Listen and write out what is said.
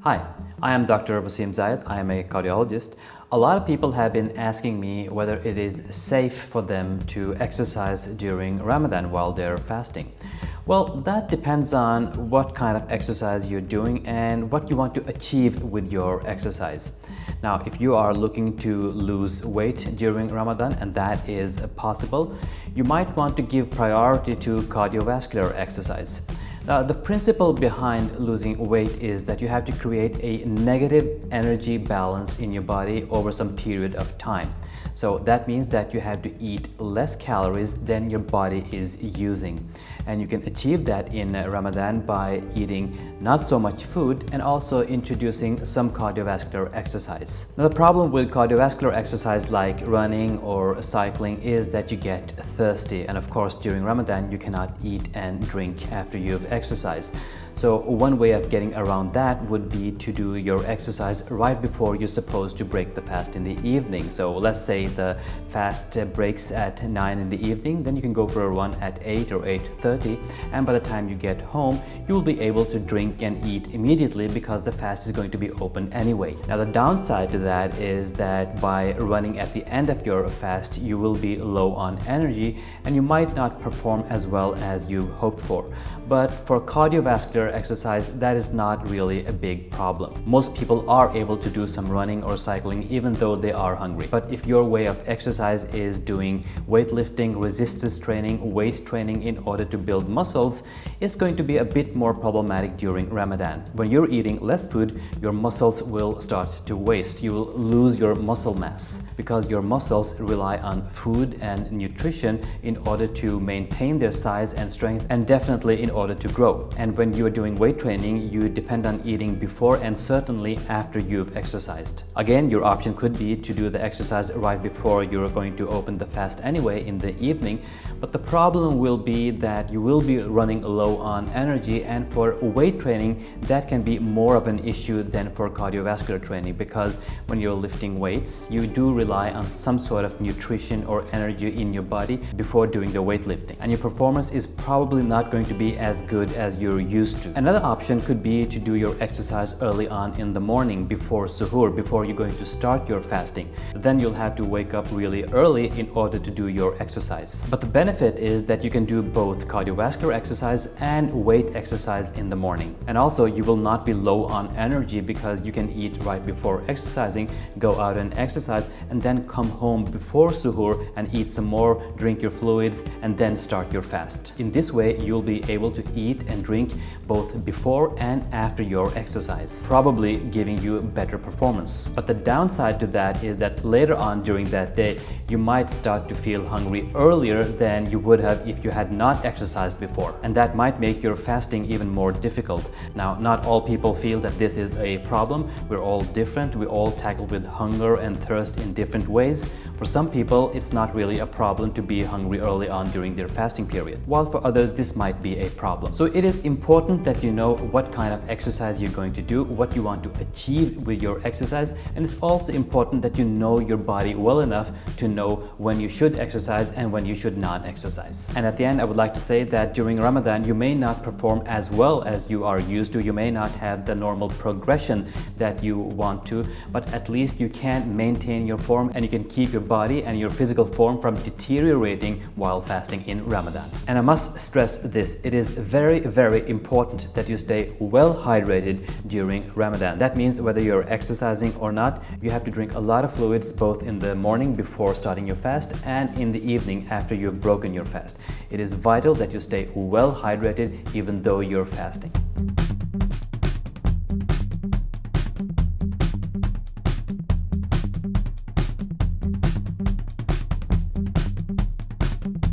Hi, I am Dr. Wasim Zayed. I am a cardiologist. A lot of people have been asking me whether it is safe for them to exercise during Ramadan while they're fasting. Well, that depends on what kind of exercise you're doing and what you want to achieve with your exercise. Now, if you are looking to lose weight during Ramadan, and that is possible, you might want to give priority to cardiovascular exercise. Now, the principle behind losing weight is that you have to create a negative energy balance in your body over some period of time. So that means that you have to eat less calories than your body is using. And you can achieve that in Ramadan by eating not so much food and also introducing some cardiovascular exercise. Now, the problem with cardiovascular exercise like running or cycling is that you get thirsty. And of course, during Ramadan, you cannot eat and drink after you've exercised. So one way of getting around that would be to do your exercise right before you're supposed to break the fast in the evening. So let's say the fast breaks at 9 in the evening, then you can go for a run at 8 or 8:30, and by the time you get home, you will be able to drink and eat immediately because the fast is going to be open anyway. Now, the downside to that is that by running at the end of your fast, you will be low on energy and you might not perform as well as you hoped for. But for cardiovascular exercise, that is not really a big problem. Most people are able to do some running or cycling even though they are hungry. But if your way of exercise is doing weightlifting, resistance training, weight training in order to build muscles, it's going to be a bit more problematic during Ramadan. When you're eating less food, your muscles will start to waste. You will lose your muscle mass because your muscles rely on food and nutrition in order to maintain their size and strength, and definitely in order to grow. And when you are doing weight training, you depend on eating before and certainly after you've exercised. Again, your option could be to do the exercise right before you're going to open the fast anyway in the evening, but the problem will be that you will be running low on energy, and for weight training that can be more of an issue than for cardiovascular training, because when you're lifting weights, you do rely on some sort of nutrition or energy in your body before doing the weightlifting, and your performance is probably not going to be as good as you're used to. Another option could be to do your exercise early on in the morning before suhoor, before you're going to start your fasting. Then you'll have to wake up really early in order to do your exercise. But the benefit is that you can do both cardiovascular exercise and weight exercise in the morning. And also you will not be low on energy because you can eat right before exercising, go out and exercise, and then come home before suhoor and eat some more, drink your fluids, and then start your fast. In this way, you'll be able to eat and drink both before and after your exercise, probably giving you better performance. But the downside to that is that later on during that day, you might start to feel hungry earlier than you would have if you had not exercised before. And that might make your fasting even more difficult. Now, not all people feel that this is a problem. We're all different. We all tackle with hunger and thirst in different ways. For some people, it's not really a problem to be hungry early on during their fasting period, while for others, this might be a problem. So it is important that you know what kind of exercise you're going to do, what you want to achieve with your exercise, and it's also important that you know your body well enough to know when you should exercise and when you should not exercise. And at the end, I would like to say that during Ramadan, you may not perform as well as you are used to. You may not have the normal progression that you want to, but at least you can maintain your form and you can keep your body and your physical form from deteriorating while fasting in Ramadan. And I must stress this, it is very, very important that you stay well hydrated during Ramadan. That means whether you're exercising or not, you have to drink a lot of fluids both in the morning before starting your fast and in the evening after you've broken your fast. It is vital that you stay well hydrated even though you're fasting.